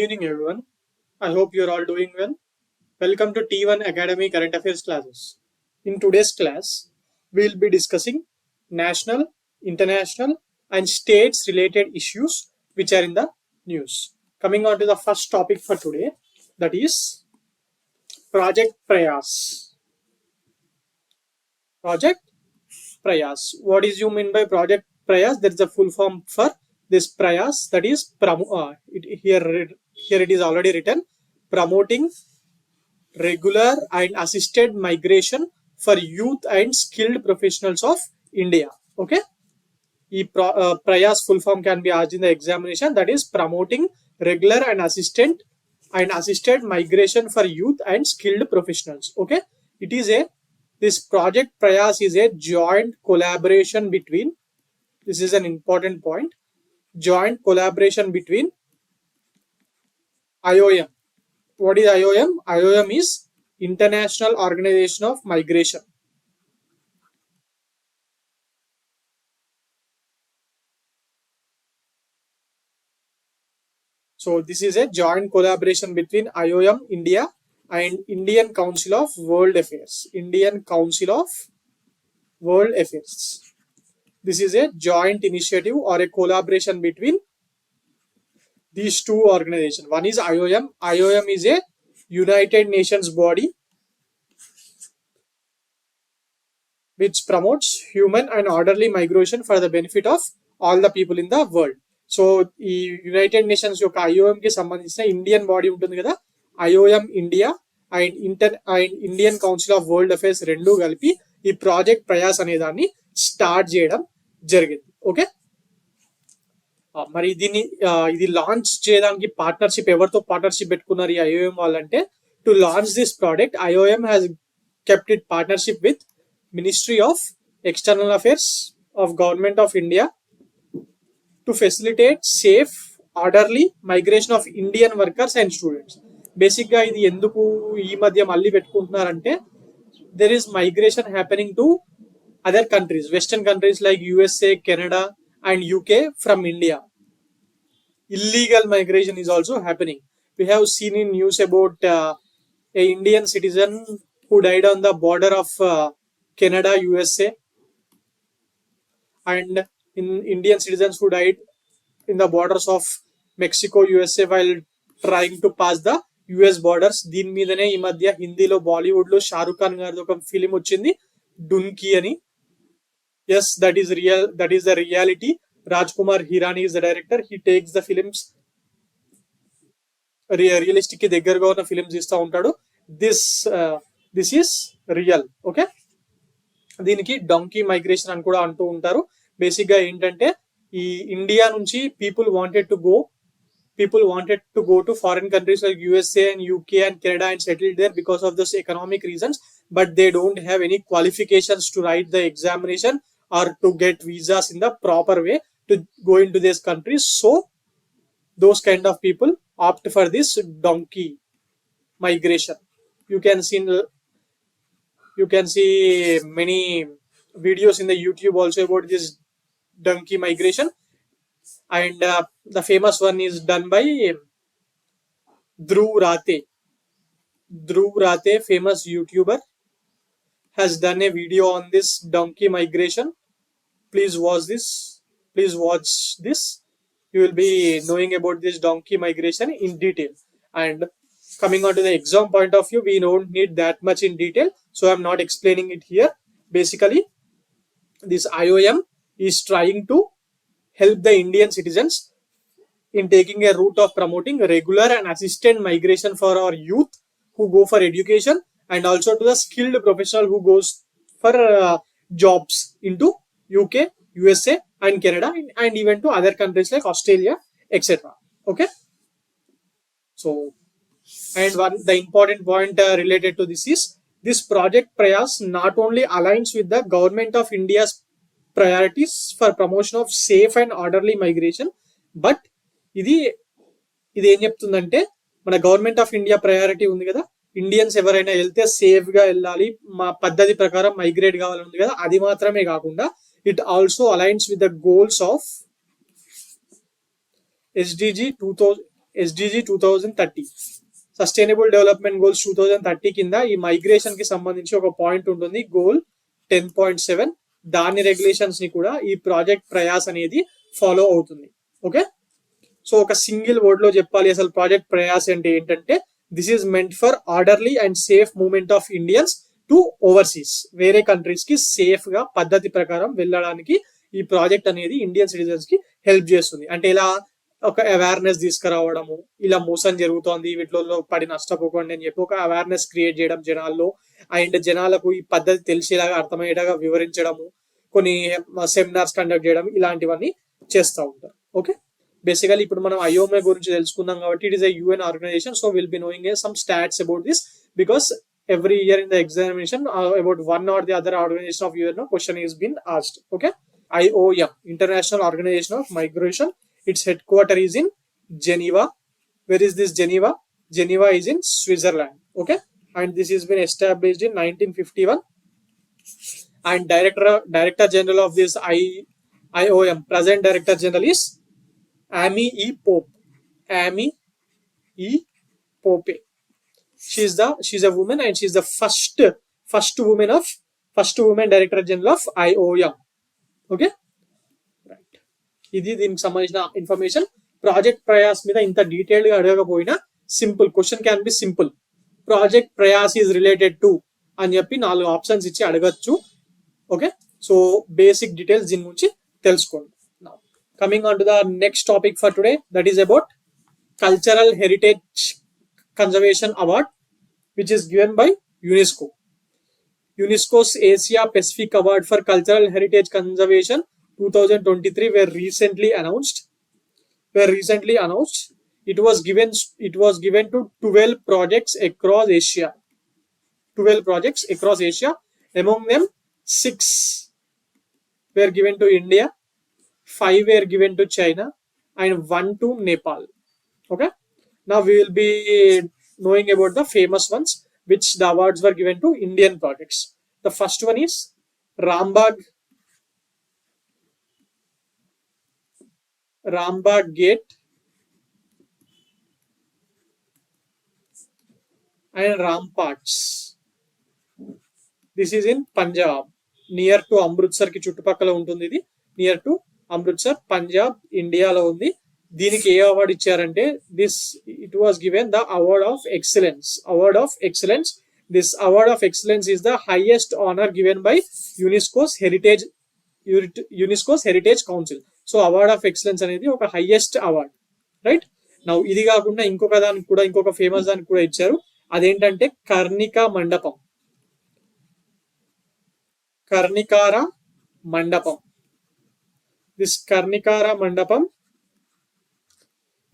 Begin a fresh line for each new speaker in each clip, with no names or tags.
evening, everyone. I hope you're all doing well. Welcome to T1 Academy Current Affairs classes. In today's class, we'll be discussing national, international, and states related issues which are in the news. Coming on to the first topic for today, that is Project Prayas. Project Prayas. What is you mean by Project Prayas? There is a full form for this Prayas, that is here it is already written, promoting regular and assisted migration for youth and skilled professionals of India. Okay. Prayas full form can be asked in the examination, that is promoting regular and assisted migration for youth and skilled professionals. Okay. This project Prayas is a joint collaboration between, this is an important point, joint collaboration between IOM. What is IOM? IOM is International Organization of Migration. So this is a joint collaboration between IOM India and Indian Council of World Affairs. Indian Council of World Affairs. This is a joint initiative or a collaboration between these two organizations. One is IOM. IOM is a United Nations body which promotes human and orderly migration for the benefit of all the people in the world. So ఈ United nations యొక్క IOM కి సంబంధించిన Indian body ఉంటుంది కదా, IOM India and Indian council of world affairs రెండు కలిపి ఈ project Prayas అనే దాన్ని స్టార్ట్ చేయడం జరిగింది. ఓకే, మరి ఇది లాంచ్ చేయడానికి పార్ట్నర్షిప్ ఎవరితో పార్ట్నర్షిప్ పెట్టుకున్నారు ఈ IOM వాళ్ళంటే, to launch this project IOM has kept it partnership with ministry of external affairs of government of India to facilitate safe, orderly migration of Indian workers and students. Basic గా ఇది ఎందుకు ఈ మధ్య మళ్ళీ పెట్టుకుంటున్నారంటే, there is migration happening to other countries, western countries like USA, Canada and UK from India. Illegal migration is also happening. We have seen in news about a Indian citizen who died on the border of Canada, USA, and in Indian citizens who died in the borders of Mexico, USA while trying to pass the US borders. దీని మీదనే ఈ మధ్య హిందీలో బాలీవుడ్ లో షారుఖ్ ఖాన్ గారి ఒక film వచ్చింది, డున్కీ అని. Yes, that is the reality. Raj Kumar Hirani is the director. He takes the films realistic కి దగ్గరగా ఉన్న ఫిలిమ్స్ ఇస్తూ ఉంటాడు. This is real. ఓకే, దీనికి డాంకీ మైగ్రేషన్ అని కూడా అంటూ ఉంటారు. బేసిక్ గా ఏంటంటే, ఈ ఇండియా నుంచి people wanted to go to foreign countries like USA and UK and Canada and settle there because of those economic reasons, but they don't have any qualifications to write the examination or to get visas in the proper way to go into these countries. So those kind of people opt for this donkey migration. You can see many videos in the YouTube also about this donkey migration, and the famous one is done by Dhruv Rathe, famous YouTuber, has done a video on this donkey migration. Please watch this. You will be knowing about this donkey migration in detail. And coming on to the exam point of view, we don't need that much in detail, so I'm not explaining it here. Basically, this IOM is trying to help the Indian citizens in taking a route of promoting regular and assisted migration for our youth who go for education, and also to the skilled professional who goes for jobs into UK, USA and Canada, and even to other countries like Australia, etc. Okay, so and the important point related to this is, this project Prayas not only aligns with the government of India's priorities for promotion of safe and orderly migration, but ఇది ఏం చెప్తుందంటే, మన government of India priority ఉంది కదా, Indians ఎవరైనా వెళ్తే safe గా వెళ్ళాలి, మా పద్ధతి ప్రకారం మైగ్రేట్ కావాలని ఉంది కదా, అది మాత్రమే కాకుండా it also aligns with the goals of SDG SDG 2030 sustainable development goals 2030 కింద ఈ మైగ్రేషన్ కి సంబంధించి ఒక పాయింట్ ఉంటుంది, గోల్ 10.7. దాని రెగ్యులేషన్స్ ని కూడా ఈ ప్రాజెక్ట్ ప్రయాస్ అనేది ఫాలో అవుతుంది. ఓకే, సో ఒక సింగిల్ వర్డ్ లో చెప్పాలి అసలు ప్రాజెక్ట్ ప్రయాస్ అంటే ఏంటంటే, this is meant for orderly and safe movement of Indians to overseas. వేరే కంట్రీస్ కి సేఫ్ గా పద్ధతి ప్రకారం వెళ్ళడానికి ఈ ప్రాజెక్ట్ అనేది ఇండియన్ సిటిజన్స్ కి హెల్ప్ చేస్తుంది. అంటే ఇలా ఒక అవేర్నెస్ తీసుకురావడము, ఇలా మోసం జరుగుతోంది వీటిలో పడి నష్టపోకండి అని చెప్పి ఒక అవేర్నెస్ క్రియేట్ చేయడం జనాల్లో, అండ్ జనాలకు ఈ పద్ధతి తెలిసేలాగా అర్థమయ్యేలాగా వివరించడము, కొన్ని సెమినార్స్ కండక్ట్ చేయడం, ఇలాంటివన్నీ చేస్తూ ఉంటారు. ఓకే, బేసికలీ ఇప్పుడు మనం IOMA గురించి తెలుసుకుందాం కాబట్టి it is a UN organization. So will be knowing some stats about this because every year in the examination about one or the other organization of UN question is been asked. Okay, IOM, International Organization of Migration. Its headquarter is in Geneva. Where is this Geneva? Geneva is in Switzerland. Okay, and this has been established in 1951. And Director General of this IOM, present Director General is Amy E. Pope. Amy E. Pope. She's a woman and she's the first woman Director General of IOM. Okay, right. ఇది దీనికి సంబంధించిన information. Project Prayas మీద ఇంత detailed గా అడగకపోయినా simple question can be simple. Project Prayas is related to అని చెప్పి 4 options ఇచ్చి అడగచ్చు. ఓకే, సో బేసిక్ డీటెయిల్స్ దీని గురించి తెలుసుకోండి. Now coming on to the next topic for today, that is about cultural heritage conservation award which is given by UNESCO. UNESCO's Asia Pacific Award for Cultural Heritage Conservation 2023 were recently announced. It was given to 12 projects across Asia. Among them 6 were given to India, 5 were given to China, and 1 to Nepal. Okay, now we will be knowing about the famous ones which the awards were given to Indian projects. The first one is Rambagh Gate and Ramparts. This is in Punjab, near to Amritsar ki చుట్టుపక్కల ఉంటుంది. ఇది near to Amritsar, Punjab, ఇండియాలో ఉంది. దీనికి ఏ award ఇచ్చారంటే, it was given the award of excellence. This award of excellence is the highest honor given by UNESCO's Heritage Council. So award of excellence అనేది ఒక highest award, right. Now ఇది కాకుండా ఇంకొక famous దానికి కూడా ఇచ్చారు. అదేంటంటే కర్ణికార మండపం. దిస్ కర్ణికార మండపం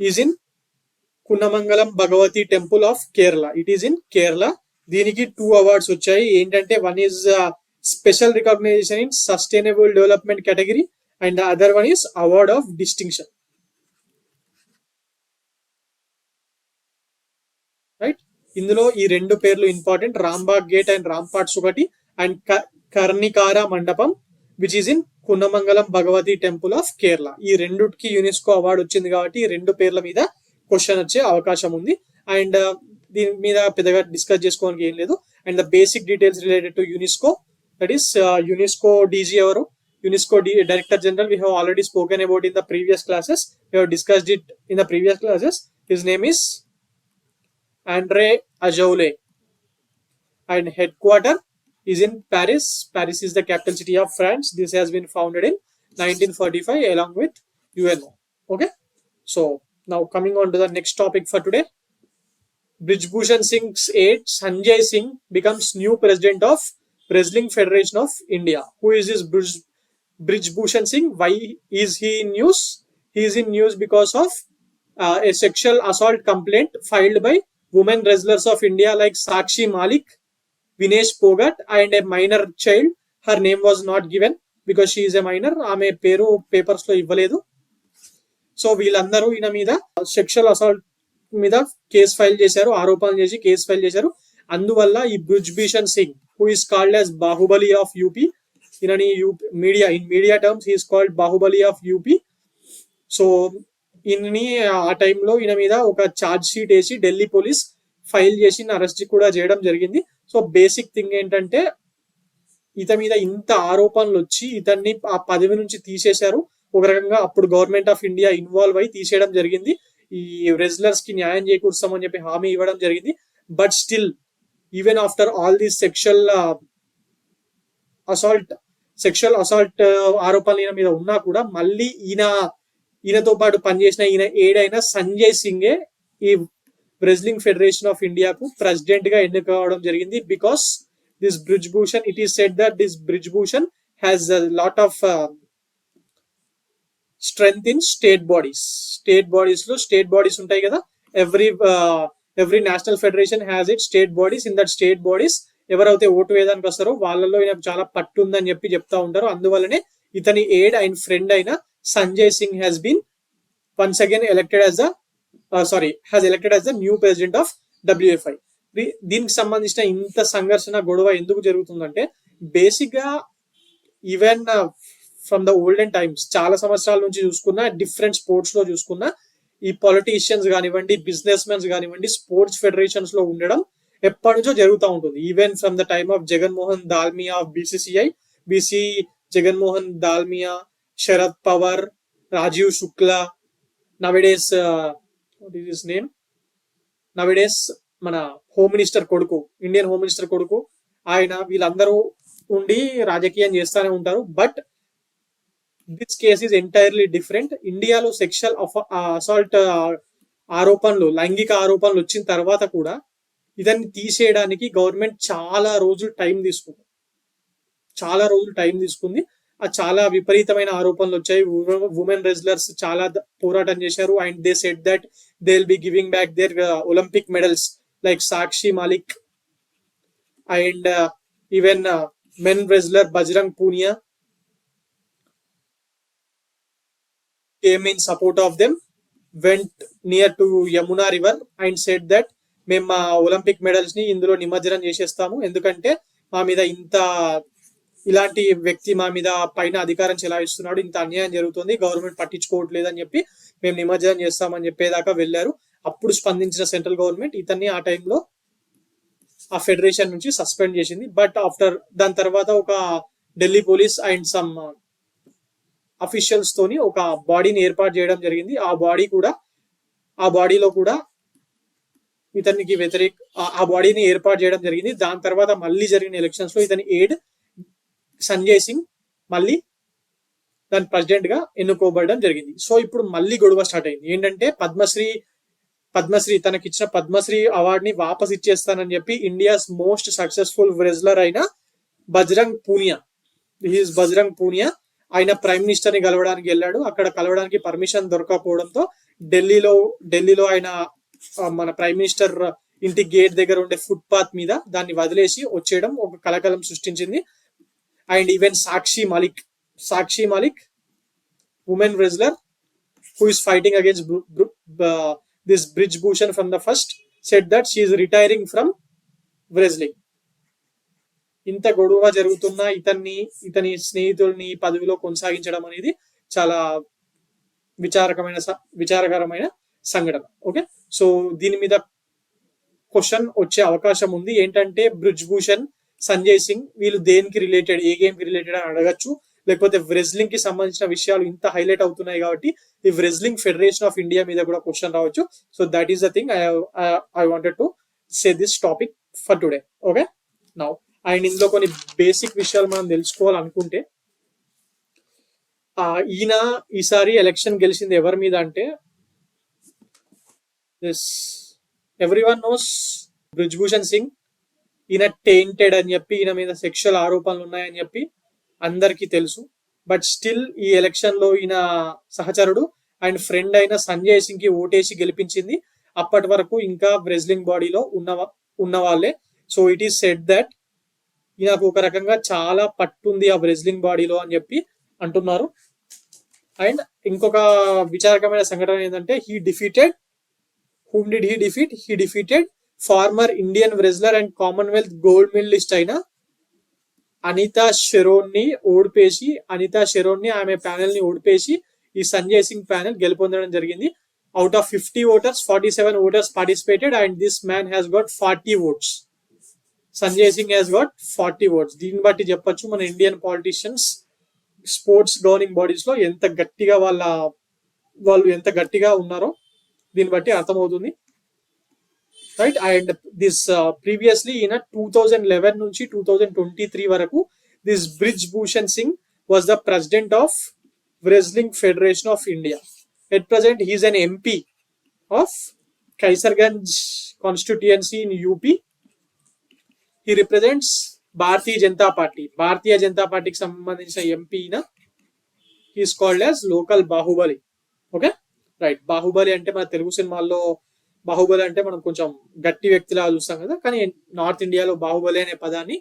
is in Kunamangalam Bhagavati Temple of Kerala. It is in Kerala. దీనికి 2 అవార్డ్స్ వచ్చాయి. ఏంటంటే one is special recognition in sustainable development category and the other one is award of distinction, right. ఇందులో ఈ 2 పేర్లు important, Rambagh gate and ramparts ఒకటి, and Karnikara Mandapam which is in Kunnamangalam Bhagavathi temple of Kerala. ఈ రెండుకి UNESCO award వచ్చింది కాబట్టి ఈ 2 పేర్ల మీద క్వశ్చన్ వచ్చే అవకాశం ఉంది. అండ్ దీని మీద పెద్దగా డిస్కస్ చేసుకోవడానికి ఏం లేదు. And the basic details related to UNESCO, that is UNESCO DG ఎవరు, UNESCO director general, we have already spoken about in the previous classes. We have discussed it in the previous classes. His name is Andre Azoulay and headquarter is in Paris. Paris is the capital city of France. This has been founded in 1945 along with UNO. Okay, so now coming on to the next topic for today. Brijbhushan Singh's aide Sanjay Singh becomes new president of Wrestling Federation of India. Who is this Brijbhushan Singh? Why is he in news? He is in news because of a sexual assault complaint filed by women wrestlers of India like Sakshi Malik, Vinesh Phogat and a minor child. Her name was not given because she is a minor. ఆమె పేరు papers లో ఇవ్వలేదు. So వీళ్ళందరూ ఈయన మీద sexual assault మీద case file చేశారు, ఆరోపణలు చేసి కేసు ఫైల్ చేశారు. అందువల్ల ఈ Brij Bhushan Singh, who is called as Baahubali of UP, in media terms he is called Baahubali of UP. So ఈయనని ఆ టైంలో ఈయన మీద ఒక ఛార్జ్ షీట్ వేసి ఢిల్లీ పోలీస్ ఫైల్ చేసి అరెస్ట్ కూడా చేయడం జరిగింది. సో బేసిక్ థింగ్ ఏంటంటే ఇతని మీద ఇంత ఆరోపణలు వచ్చి ఇతన్ని ఆ పదవి నుంచి తీసేశారు. ఒక రకంగా అప్పుడు గవర్నమెంట్ ఆఫ్ ఇండియా ఇన్వాల్వ్ అయి తీసేయడం జరిగింది. ఈ రెజ్లర్స్ కి న్యాయం చేకూరుస్తామని చెప్పి హామీ ఇవ్వడం జరిగింది. But still even after all these sexual assault ఆరోపణలు ఈయన మీద ఉన్నా కూడా మళ్ళీ ఈయనతో పాటు పనిచేసిన ఈయన ఏడైన సంజయ్ సింగే ఈ రెజ్లింగ్ ఫెడరేషన్ ఆఫ్ ఇండియాకు ప్రెసిడెంట్ గా ఎన్నుకోవడం జరిగింది. Because this Brij Bhushan, it is said that this Brij Bhushan has a lot of strength in state bodies. State bodies ఉంటాయి కదా, every national federation has it state bodies. In that state bodies ఎవరైతే vote వేయడానికి వస్తారో వాళ్ళలో ఈయనకు చాలా పట్టు ఉందని చెప్తా ఉంటారు. అందువల్లనే ఇతని ఎయిడ్ అండ్ ఫ్రెండ్ అయిన Sanjay Singh has been once again elected as the new president of WFI. దీనికి సంబంధించిన ఇంత సంఘర్షణ గొడవ ఎందుకు జరుగుతుందంటే బేసిక్ గా even from the olden times చాలా సంవత్సరాల నుంచి చూసుకున్న డిఫరెంట్ స్పోర్ట్స్ లో చూసుకున్న ఈ పొలిటీషియన్స్ కానివ్వండి, బిజినెస్ మెన్స్ కానివ్వండి, స్పోర్ట్స్ ఫెడరేషన్స్ లో ఉండడం ఎప్పటి నుంచో జరుగుతూ ఉంటుంది. Even from the time of Jaganmohan Dalmiya of BCCI, Jaganmohan Dalmiya, Sharad Pawar, Rajeev Shukla, నవడేస్ మన హోమ్ మినిస్టర్ కొడుకు, ఇండియన్ హోమ్ మినిస్టర్ కొడుకు ఆయన, వీళ్ళందరూ ఉండి రాజకీయం చేస్తూనే ఉంటారు. But this case is entirely different. ఇండియాలో సెక్షువల్ అసాల్ట్ ఆరోపణలు, లైంగిక ఆరోపణలు వచ్చిన తర్వాత కూడా ఇదాన్ని తీసేయడానికి గవర్నమెంట్ చాలా రోజులు టైం తీసుకుంది. చాలా విపరీతమైన ఆరోపణలు వచ్చాయి. ఉమెన్ రెజ్లర్స్ చాలా పోరాటం చేశారు. And they said that they will be giving back their olympic medals like Sakshi Malik and even men wrestler Bajrang Punia came in support of them, went near to Yamuna river and said that మేము మా Olympic medals ని ఇందులో నిమజ్జనం చేసేస్తాము, ఎందుకంటే మా మీద ఇలాంటి వ్యక్తి మా మీద పైన అధికారం చెలాయిస్తున్నాడు, ఇంత అన్యాయం జరుగుతుంది, గవర్నమెంట్ పట్టించుకోవట్లేదు అని చెప్పి మేము నిమజ్జనం చేస్తామని చెప్పేదాకా వెళ్ళారు. అప్పుడు స్పందించిన సెంట్రల్ గవర్నమెంట్ ఇతన్ని ఆ టైంలో ఆ ఫెడరేషన్ నుంచి సస్పెండ్ చేసింది. బట్ దాని తర్వాత ఒక Delhi police and some officials తోని ఒక బాడీని ఏర్పాటు చేయడం జరిగింది. ఆ బాడీలో కూడా ఇతనికి ఆ బాడీని ఏర్పాటు చేయడం జరిగింది. దాని తర్వాత మళ్ళీ జరిగిన ఎలక్షన్స్ లో ఇతని ఎయిడ్ సంజయ్ సింగ్ మళ్ళీ దాని ప్రెసిడెంట్ గా ఎన్నుకోబడడం జరిగింది. సో ఇప్పుడు మళ్ళీ గొడవ స్టార్ట్ అయింది. ఏంటంటే పద్మశ్రీ తనకిచ్చిన పద్మశ్రీ అవార్డ్ ని వాపస్ ఇచ్చేస్తానని చెప్పి ఇండియాస్ మోస్ట్ సక్సెస్ఫుల్ రెజ్లర్ అయిన బజరంగ్ పూనియా ఆయన ప్రైమ్ మినిస్టర్ ని కలవడానికి వెళ్ళాడు. అక్కడ కలవడానికి పర్మిషన్ దొరకకపోవడంతో ఢిల్లీలో ఆయన మన ప్రైమ్ మినిస్టర్ ఇంటి గేట్ దగ్గర ఉండే ఫుట్ పాత్ మీద దాన్ని వదిలేసి వచ్చేయడం ఒక కలకలం సృష్టించింది. And even Sakshi Malik women wrestler who is fighting against this Brij Bhushan from the first said that she is retiring from wrestling. ఇంత గొడవ జరుగుతున్నా ఇతని స్నేహితుల్ని పదవిలో కొనసాగించడం అనేది చాలా విచారకరమైన సంఘటన. ఓకే, సో దీని మీద క్వశ్చన్ వచ్చే అవకాశం ఉంది. ఏంటంటే బ్రిజ్ భూషణ్, సంజయ్ సింగ్ వీళ్ళు దేనికి రిలేటెడ్, ఏ గేమ్ కి రిలేటెడ్ అని అడగచ్చు. లేకపోతే రెజ్లింగ్ కి సంబంధించిన విషయాలు ఇంత హైలైట్ అవుతున్నాయి కాబట్టి ఈ రెజ్లింగ్ ఫెడరేషన్ ఆఫ్ ఇండియా మీద కూడా క్వశ్చన్ రావచ్చు. So that is the thing I wanted to say this topic for today. Okay, now and ఇందులో కొన్ని బేసిక్ విషయాలు మనం తెలుసుకోవాలనుకుంటే ఈయన ఈసారి ఎలక్షన్ గెలిచింది ఎవరి మీద అంటే ఎవ్రీవన్ నోస్ బ్రిజ్ భూషణ్ సింగ్. ఈయన టెయింటెడ్ అని చెప్పి, ఈయన మీద సెక్షువల్ ఆరోపణలు ఉన్నాయని చెప్పి అందరికీ తెలుసు. బట్ స్టిల్ ఈ ఎలక్షన్ లో ఈయన సహచరుడు అండ్ ఫ్రెండ్ అయిన సంజయ్ సింగ్ కి ఓటేసి గెలిపించింది. అప్పటి వరకు ఇంకా రెజ్లింగ్ బాడీలో ఉన్న వాళ్ళే. So it is said that ఈయనకు ఒక రకంగా చాలా పట్టుంది ఆ రెజ్లింగ్ బాడీలో అని చెప్పి అంటున్నారు. అండ్ ఇంకొక విచారకమైన సంఘటన ఏంటంటే whom did he defeat? He defeated former Indian wrestler and Commonwealth gold medalist అయిన అనితా షెరోన్ ని ఆమె ప్యానెల్ ని ఓడిపేసి ఈ సంజయ్ సింగ్ ప్యానెల్ గెలుపొందడం జరిగింది. Out of 50 voters, 47 voters participated and this man has got 40 votes. Sanjay Singh has got 40 votes. దీన్ని బట్టి చెప్పొచ్చు మన Indian politicians sports governing bodies లో ఎంత గట్టిగా వాళ్ళు ఎంత గట్టిగా ఉన్నారో దీన్ని బట్టి అర్థమవుతుంది, రైట్. అండ్ దిస్ ప్రీవియస్లీ ఈయన 2011 నుంచి 2023 వరకు this Brij Bhushan Singh was the president of Wrestling Federation of India. At present, he is an MP of Kaisarganj constituency in UP. He represents Bharatiya Janata Party. Bharatiya Janata Party ki sambandhinchina MP na he is called as local Bahubali. Okay, right. Bahubali ante మన తెలుగు సినిమాల్లో బాహుబలి అంటే మనం కొంచెం గట్టి వ్యక్తిలా చూస్తాం కదా, కానీ north ఇండియాలో బాహుబలి అనే పదాన్ని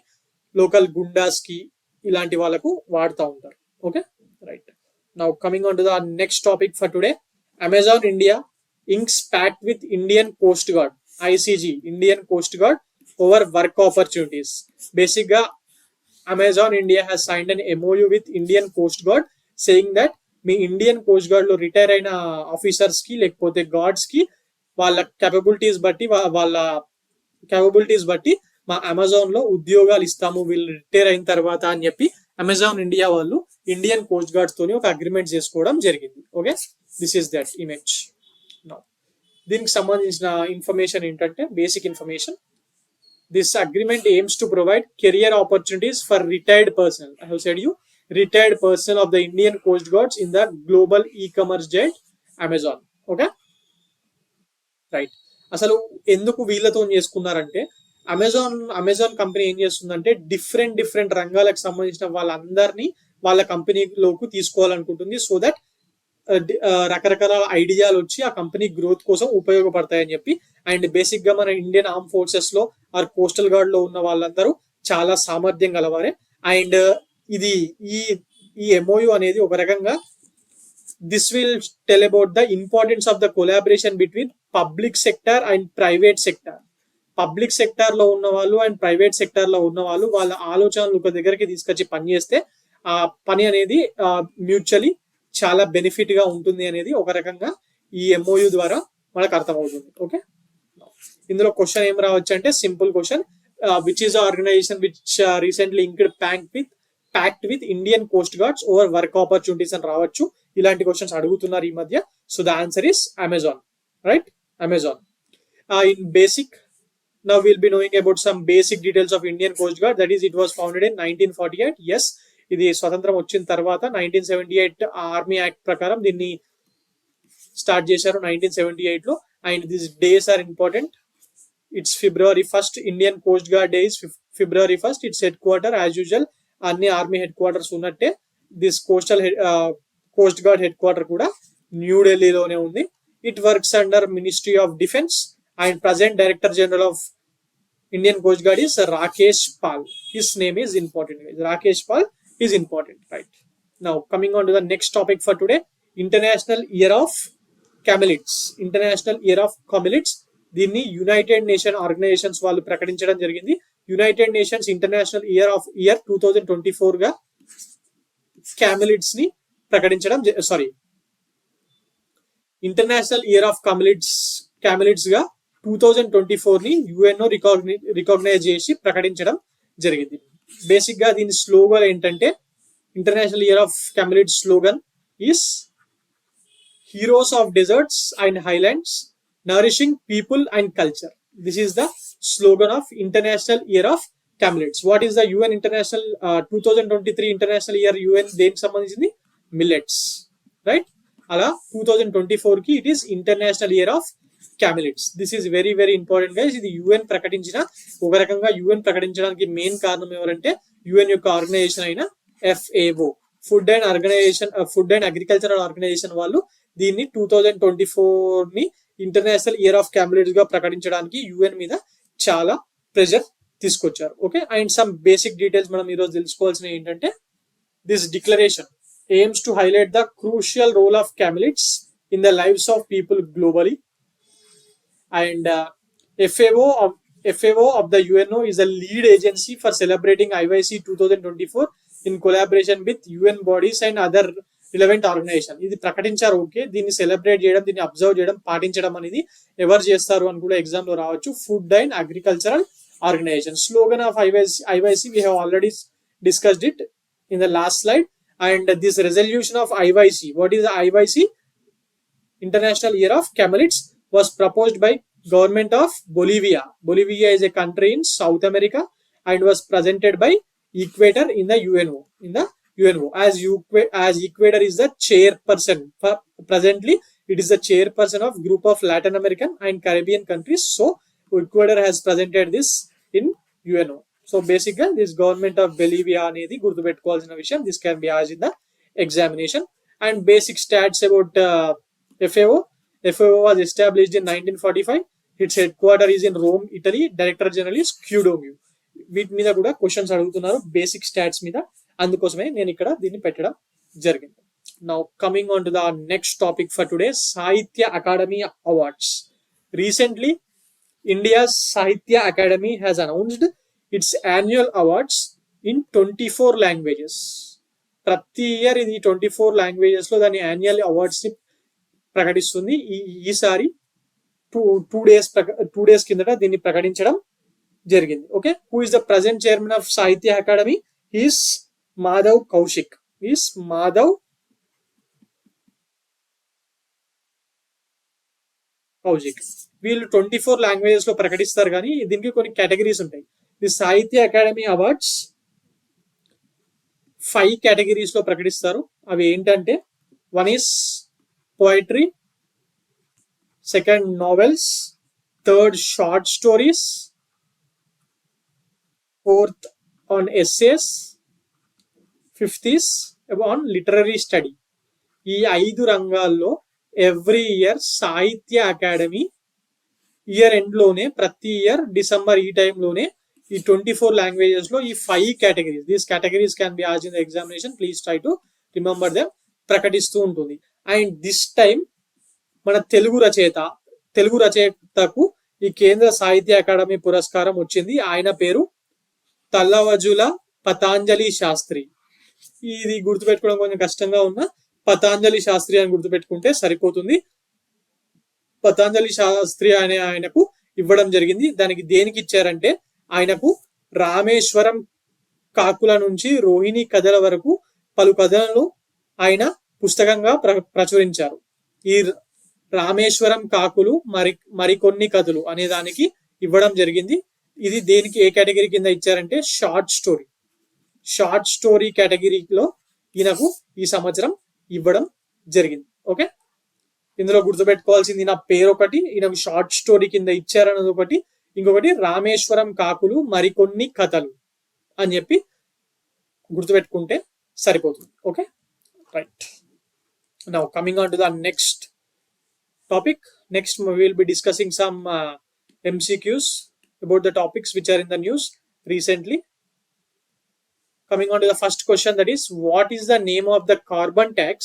లోకల్ గుండాస్ కి ఇలాంటి వాళ్ళకు వాడుతూ ఉంటారు. Okay, right. Now coming on to the next topic for today, Amazon India inks pact with Indian Coast Guard, ICG, Indian Coast Guard over work opportunities. Basically, Amazon India has signed an MOU with Indian Coast Guard saying that me Indian coast gourd లో retire అయిన officers కి లేకపోతే guards కి వాళ్ళ capabilities బట్టి మా Amazon లో ఉద్యోగాలు ఇస్తాము వీళ్ళు రిటైర్ అయిన తర్వాత అని చెప్పి అమెజాన్ ఇండియా వాళ్ళు ఇండియన్ కోస్ట్ గార్డ్స్ తోని ఒక అగ్రిమెంట్ చేసుకోవడం జరిగింది. Okay, this is that image. దీనికి సంబంధించిన ఇన్ఫర్మేషన్ ఏంటంటే basic information. This agreement aims to provide career opportunities for retired personnel. I have said you retired personnel of the Indian coast guards in the global e-commerce giant Amazon. Okay, right. అసలు ఎందుకు వీళ్ళతో చేసుకున్నారంటే Amazon company ఏం చేస్తుందంటే different రంగాలకు సంబంధించిన వాళ్ళందరినీ వాళ్ళ కంపెనీలోకి తీసుకోవాలనుకుంటుంది. సో దట్ రకరకాల ఐడియాలు వచ్చి ఆ కంపెనీ గ్రోత్ కోసం ఉపయోగపడతాయని చెప్పి. అండ్ బేసిక్ గా మన ఇండియన్ ఆర్మ్ ఫోర్సెస్ లో ఆర్ కోస్టల్ గార్డ్ లో ఉన్న వాళ్ళందరూ చాలా సామర్థ్యం గలవారే. అండ్ ఇది ఈ ఎంఓయు అనేది ఒక రకంగా this will tell about the importance of the collaboration between public sector and private sector. Public sector లో ఉన్న వాళ్ళు అండ్ ప్రైవేట్ సెక్టర్ లో ఉన్న వాళ్ళు వాళ్ళ ఆలోచనలు ఒక దగ్గరికి తీసుకొచ్చి పని చేస్తే ఆ పని అనేది మ్యూచువలీ చాలా బెనిఫిట్ గా ఉంటుంది అనేది ఒక రకంగా ఈ ఎంఓయు ద్వారా మనకు అర్థమవుతుంది. ఓకే, ఇందులో క్వశ్చన్ ఏం రావచ్చు అంటే simple question, which is organization which recently inked pact with Indian coast guards over work opportunities అని రావచ్చు. ఇలాంటి క్వశ్చన్స్ అడుగుతున్నారు ఈ మధ్య. So the answer is Amazon, right. Amazon. In basic, now we'll be knowing about some basic details of Indian Coast Guard. That is, it was founded in 1948. Yes, ఇది స్వతంత్రం వచ్చిన తర్వాత 1978 ఆర్మీ యాక్ట్ ప్రకారం దీన్ని start చేశారు 1978 లో. And this days are important. It's February 1st. Indian coast guard day is February 1st. It's headquarter as usual. అన్ని army headquarters ఉన్నట్టే this coast guard headquarter కూడా న్యూఢిల్లీలోనే ఉంది. It works under ministry of defence and present Director General of Indian Coast Guard is Rakesh Pal. His name is important. Rakesh Pal is important, right? Now coming on to the next topic for today, International Year of Camelids. International Year of Camelids. దీన్ని United nation organisations వాళ్ళు ప్రకటించడం జరిగింది. United nations international year 2024 గా క్యామెలిడ్స్ ని ప్రకటించడం international year of క్యామెలిడ్స్ గా 2024 ని UNO recognise చేసి ప్రకటించడం జరిగింది. బేసిక్ గా దీని స్లోగన్ ఏంటంటే international year of camelids slogan is heroes of deserts and highlands nourishing people and culture. This is the slogan of international year of camelids. What is the UN international 2023 international year UN దేనికి సంబంధించింది? Millets, right. అలా 2024 కి it is international year of camelids. This is very important guys. ఇది UN ప్రకటించిన ఒక రకంగా UN ప్రకటించడానికి main కారణం ఎవరంటే యుఎన్ యొక్క ఆర్గనైజేషన్ అయిన FAO, food and agricultural organization వాళ్ళు దీన్ని 2024 ని ఇంటర్నేషనల్ ఇయర్ ఆఫ్ క్యామెలిడ్స్ గా ప్రకటించడానికి యుఎన్ మీద చాలా ప్రెషర్ తీసుకొచ్చారు. Okay, and some basic details మనం ఈరోజు తెలుసుకోవాల్సినవి ఏంటంటే this declaration aims to highlight the crucial role of camelids in the lives of people globally. And FAO of the UNO is the lead agency for celebrating IYC 2024 in collaboration with UN bodies and other relevant organization. ఇది ప్రకటించారు, okay. దీన్ని celebrate చేయడం, దీన్ని observe చేయడం, పాటించడం అనేది ఎవరు చేస్తారు అని కూడా ఎగ్జామ్ లో రావచ్చు. Food and agricultural organization. Slogan of IYC we have already discussed it in the last slide. And this resolution of IYC, what is the IYC? International Year of Camelids, was proposed by government of Bolivia. Bolivia is a country in South America and was presented by Ecuador in the UNO. As Ecuador is the chairperson presently, it is the chairperson of group of Latin American and Caribbean countries. So Ecuador has presented this in UNO. So basically this government of Bolivia అనేది గుర్తుపెట్టుకోవాల్సిన విషయం. This can be asked in the examination. And basic stats about FAO. FAO was established in 1945. Its headquarters is in Rome, Italy. Director General is Cudomio. వీటి మీద కూడా questions అడుగుతున్నారు basic stats మీద, అందుకోసమే నేను ఇక్కడ దీన్ని పెట్టడం జరిగింది. Now coming on to the next topic for today, Sahitya academy awards. Recently India's Sahitya Academy has announced its annual awards in 24 languages. ప్రతి ఇయర్ ఇది 24 లాంగ్వేజెస్ లో దాని యాన్యువల్ అవార్డ్స్ ని ప్రకటిస్తుంది. ఈసారి టూ డేస్ కిందట దీన్ని ప్రకటించడం జరిగింది. Okay, who is the present chairman of సాహిత్య అకాడమీ? ఈస్ మాధవ్ కౌశిక్. వీళ్ళు 24 లాంగ్వేజెస్ లో ప్రకటిస్తారు, కానీ దీనికి కొన్ని కేటగిరీస్ ఉంటాయి. ది సాహిత్య అకాడమీ అవార్డ్స్ 5 కేటగిరీస్ లో ప్రకటిస్తారు. అవి ఏంటంటే, 1 is poetry, 2nd novels, 3rd short stories, 4th on essays, 5th is on literary study. ఈ 5 రంగాల్లో ఎవ్రీ ఇయర్ సాహిత్య అకాడమీ ఇయర్ ఎండ్ లోనే, ప్రతి ఇయర్ డిసెంబర్ ఈ టైంలోనే ఈ 24 లాంగ్వేజెస్ లో ఈ 5 categories, these categories can be asked in the examination, please try to remember them, ప్రకటిస్తూ ఉంటుంది. అండ్ దిస్ టైం మన తెలుగు రచయితకు ఈ కేంద్ర సాహిత్య అకాడమీ పురస్కారం వచ్చింది. ఆయన పేరు తల్లవజుల పతాంజలి శాస్త్రి. ఇది గుర్తుపెట్టుకోవడం కొంచెం కష్టంగా ఉన్న పతాంజలి శాస్త్రి అని గుర్తుపెట్టుకుంటే సరిపోతుంది. పతాంజలి శాస్త్రి ఆయనకు ఇవ్వడం జరిగింది. దానికి దేనికి ఇచ్చారంటే, ఆయనకు రామేశ్వరం కాకుల నుంచి రోహిణి కథల వరకు పలు కథలను ఆయన పుస్తకంగా ప్రచురించారు. ఈ రామేశ్వరం కాకులు మరికొన్ని కథలు అనే దానికి ఇవ్వడం జరిగింది. ఇది దేనికి, ఏ కేటగిరీ కింద ఇచ్చారంటే షార్ట్ స్టోరీ కేటగిరీలో ఈయనకు ఈ సంవత్సరం ఇవ్వడం జరిగింది. ఓకే, ఇందులో గుర్తుపెట్టుకోవాల్సింది నా పేరు ఒకటి, ఈయనకు షార్ట్ స్టోరీ కింద ఇచ్చారన్నది ఒకటి, ఇంకొకటి రామేశ్వరం కాకులు మరికొన్ని కథలు అని చెప్పి గుర్తుపెట్టుకుంటే సరిపోతుంది. Okay, right. Now coming on to the next topic. Next we will be discussing some MCQs about the topics which are in the news recently. Coming on to the first question, that is, what is the name of the carbon tax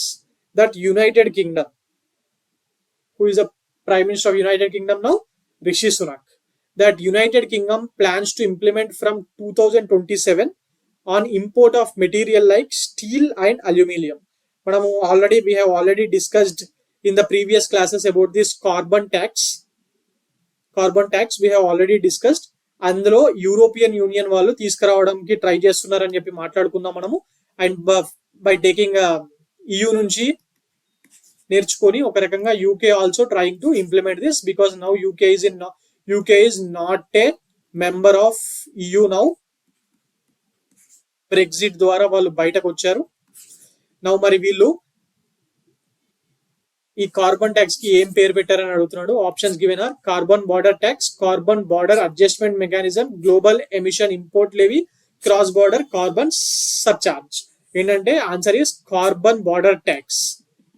that United Kingdom, who is the Prime Minister of United Kingdom now, Rishi Sunak, that United Kingdom plans to implement from 2027 on import of material like steel and aluminium. We have already discussed in the previous classes about this carbon tax. We have already discussed. అందులో European union వాళ్ళు తీసుకురావడానికి try చేస్తున్నారని చెప్పి మాట్లాడుకున్నాం మనము. And by taking EU నుంచి నేర్చుకొని ఒక రకంగా UK also trying to implement this, because now UK is not a member of EU now. Brexit ద్వారా వాళ్ళు బయటకు వచ్చారు. నౌ మరి వీళ్ళు ఈ కార్బన్ ట్యాక్స్ కి ఏం పేరు పెట్టారని అడుగుతున్నాడు. Options given are carbon border tax, carbon border adjustment mechanism, global emission import levy, cross border carbon surcharge. ఏంటంటే answer is carbon border tax.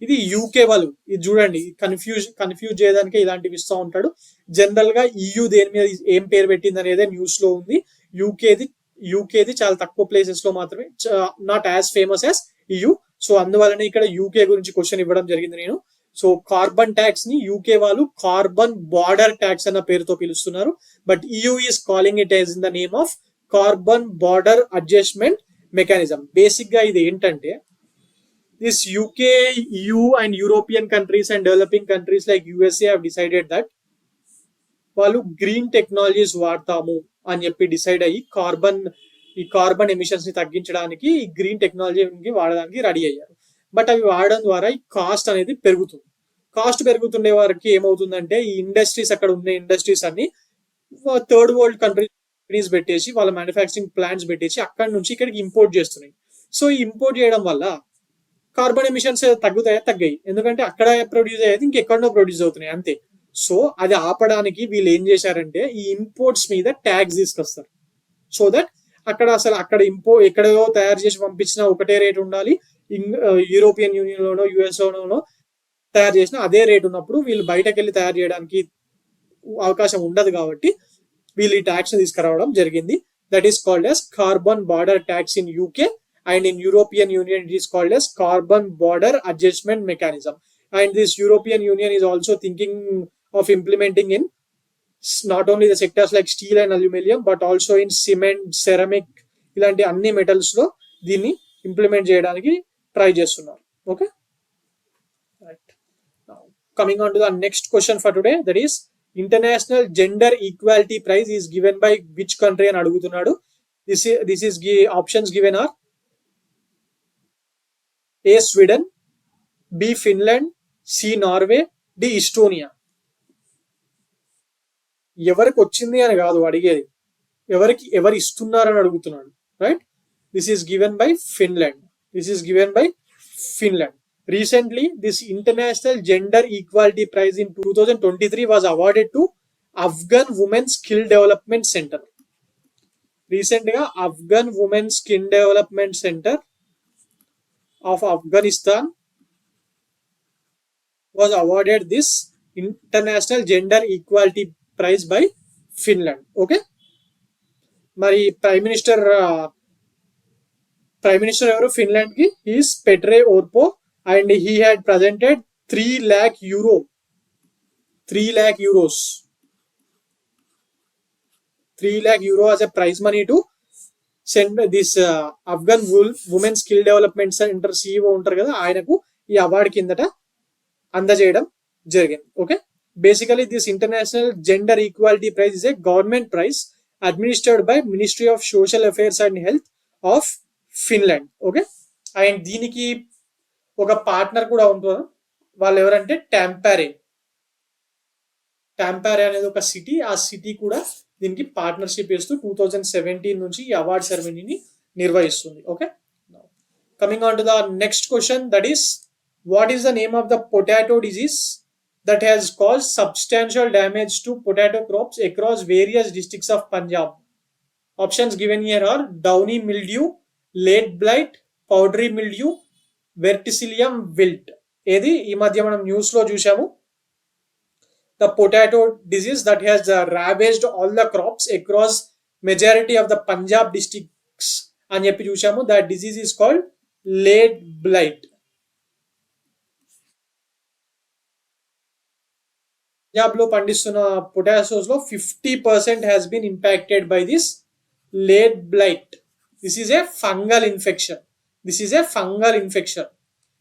ఇది UK వాళ్ళు, ఇది చూడండి, కన్ఫ్యూజ్ చేయడానికి ఇలాంటివి ఇస్తూ ఉంటాడు. జనరల్ గా EU దేని మీద ఏం పేరు పెట్టింది అనేది న్యూస్ లో ఉంది. యూకేది చాలా తక్కువ ప్లేసెస్ లో మాత్రమే, not as famous as EU. So అందువల్లనే ఇక్కడ UK గురించి క్వశ్చన్ ఇవ్వడం జరిగింది నేను. సో కార్బన్ ట్యాక్స్ ని UK వాళ్ళు కార్బన్ బార్డర్ ట్యాక్స్ అన్న పేరుతో పిలుస్తున్నారు. But EU is calling it as in the name of carbon border adjustment mechanism. Basic గా ఇది ఏంటంటే, this UK, EU and European countries and developing countries like USA have decided that వాళ్ళు green technologies వాడతాము అని చెప్పి decide అయ్యి carbon emissions ని తగ్గించడానికి ఈ గ్రీన్ టెక్నాలజీ వాడడానికి రెడీ అయ్యారు. బట్ అవి వాడడం ద్వారా ఈ కాస్ట్ అనేది పెరుగుతుంది. కాస్ట్ పెరుగుతుండే వారికి ఏమవుతుందంటే ఈ ఇండస్ట్రీస్, అక్కడ ఉన్న ఇండస్ట్రీస్ అన్ని థర్డ్ వరల్డ్ కంట్రీస్ పెట్టేసి వాళ్ళ మ్యానుఫ్యాక్చరింగ్ ప్లాంట్స్ పెట్టేసి అక్కడ నుంచి ఇక్కడికి ఇంపోర్ట్ చేస్తున్నాయి. సో ఈ ఇంపోర్ట్ చేయడం వల్ల కార్బన్ ఎమిషన్స్ తగ్గాయి. ఎందుకంటే అక్కడ ప్రొడ్యూస్ అయ్యేది ఇంకెక్కడో ప్రొడ్యూస్ అవుతున్నాయి అంతే. సో అది ఆపడానికి వీళ్ళు ఏం చేశారంటే ఈ ఇంపోర్ట్స్ మీద ట్యాక్స్ తీసుకొస్తారు. సో దట్ అక్కడ ఎక్కడో తయారు చేసి పంపించిన ఒకటే రేట్ ఉండాలి, యూరోపియన్ యూనియన్ లోనో యుఎస్ లోనో తయారు చేసిన అదే రేట్ ఉన్నప్పుడు వీళ్ళు బయటకు వెళ్ళి తయారు చేయడానికి అవకాశం ఉండదు. కాబట్టి వీళ్ళు ఈ ట్యాక్స్ తీసుకురావడం జరిగింది. That is called as carbon border tax in UK, and in European Union it is called as carbon border adjustment mechanism. And this European Union is also thinking of implementing in not only the sectors like steel and aluminium but also in cement, ceramic, ఇలాంటి అన్ని metals లో దీన్ని implement చేయడానికి try చేస్తున్నారు. Okay, right. Coming on to the next question for today, that is international gender equality prize is given by which country అని అడుగుతున్నాడు. This is options given are A Sweden, B Finland, C Norway, D Estonia. ఎవరికి వచ్చింది అని కాదు అడిగేది, ఎవరు ఇస్తున్నారని అడుగుతున్నాడు. Right, this is given by Finland. Recently, this International Gender Equality Prize in 2023 was awarded to Afghan Women's Skill Development Center. Recently, Afghan Women's Skill Development Center of Afghanistan was awarded this International Gender Equality Prize by Finland. Okay, మరి prime minister ఎవరు Finland కి? Is Petteri Orpo, and he had presented 3 lakh euro as a prize money to send this Afghan Women Skill Development Center CEO ఉంటారు కదా, ఆయనకు ఈ award కిందట అందజేయడం జరిగింది. Okay, basically this international gender equality prize is a government prize administered by ministry of social affairs and health of Finland. Okay, and దీనికి ఒక partner కూడా ఉంటుంది. వాళ్ళు ఎవరంటే టాంపారే అనేది ఒక సిటీ. ఆ సిటీ కూడా దీనికి పార్ట్నర్షిప్ చేస్తూ 2017 నుంచి ఈ అవార్డ్ సెరమనీని నిర్వహిస్తుంది. Okay, coming on to the next question, that is what is the name of the potato disease that has caused substantial damage to potato crops across various districts of Punjab? Options given here are downy mildew, late blight, powdery mildew, verticillium wilt. ఏది ఈ మధ్య మనం news లో చూసాము, the potato disease that has ravaged all the crops across majority of the Punjab districts అని చెప్పి చూసాము. that disease is called late blight. Punjab లో పండిస్తున్న పొటాటోస్ లో 50% has been impacted by this late blight. This is a fungal infection.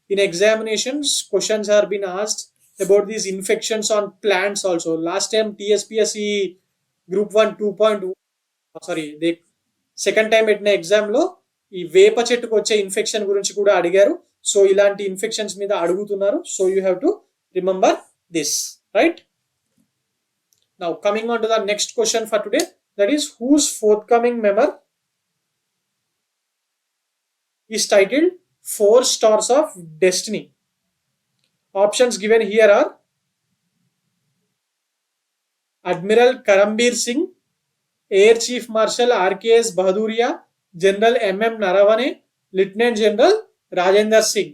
In examinations, questions are being asked about these infections on plants also. Last time TSPSC Group 1 2.2 second time పెట్టిన exam లో ఈ వేప చెట్టుకు వచ్చే infection గురించి కూడా అడిగారు. So ఇలాంటి ఇన్ఫెక్షన్స్ మీద అడుగుతున్నారు. So you have to remember this, right? Now coming on to the next question for today, that is whose forthcoming memoir is titled 4 Stars of Destiny? Options given here are Admiral Karambir Singh, Air Chief Marshal RKS Bahaduria, General MM Naravane, Lieutenant General Rajendra Singh.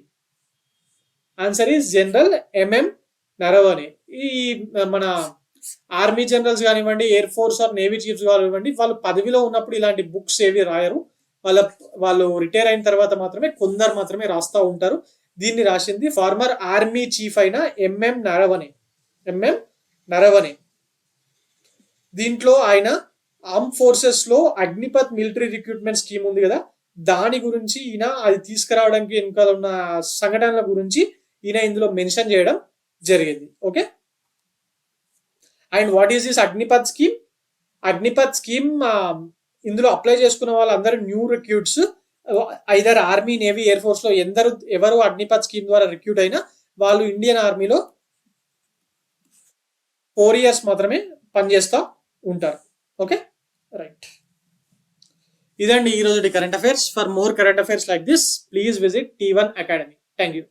Answer is General MM Naravane. ఈ మన army generals కానివ్వండి, air force or navy chiefs కానివ్వండి, వాళ్ళు పదవిలో ఉన్నప్పుడు ఇలాంటి books ఏవి రాయరు. వాళ్ళు రిటైర్ అయిన తర్వాత కొందరు మాత్రమే రాస్తా ఉంటారు. దీన్ని రాసింది ఫార్మర్ ఆర్మీ చీఫ్ అయిన ఎంఎం నరవనే. దీంట్లో ఆయన ఆర్మ్ ఫోర్సెస్ లో అగ్నిపత్ మిలిటరీ రిక్రూట్మెంట్ స్కీమ్ ఉంది కదా, దాని గురించి ఈయన అది తీసుకురావడానికి వెనుక ఉన్న సంఘటనల గురించి ఈయన ఇందులో మెన్షన్ చేయడం జరిగింది. Okay, and what is this Agnipath scheme? Agnipath scheme ఇందులో అప్లై చేసుకున్న వాళ్ళందరూ new recruits, either army, navy, air force లో ఎవరు అగ్నిపథ్ స్కీమ్ ద్వారా రిక్రూట్ అయినా వాళ్ళు ఇండియన్ ఆర్మీలో 4 years మాత్రమే పనిచేస్తూ ఉంటారు. Okay, right. ఇదండి ఈ రోజు current affairs. For more current affairs like this please visit T1 Academy. Thank you.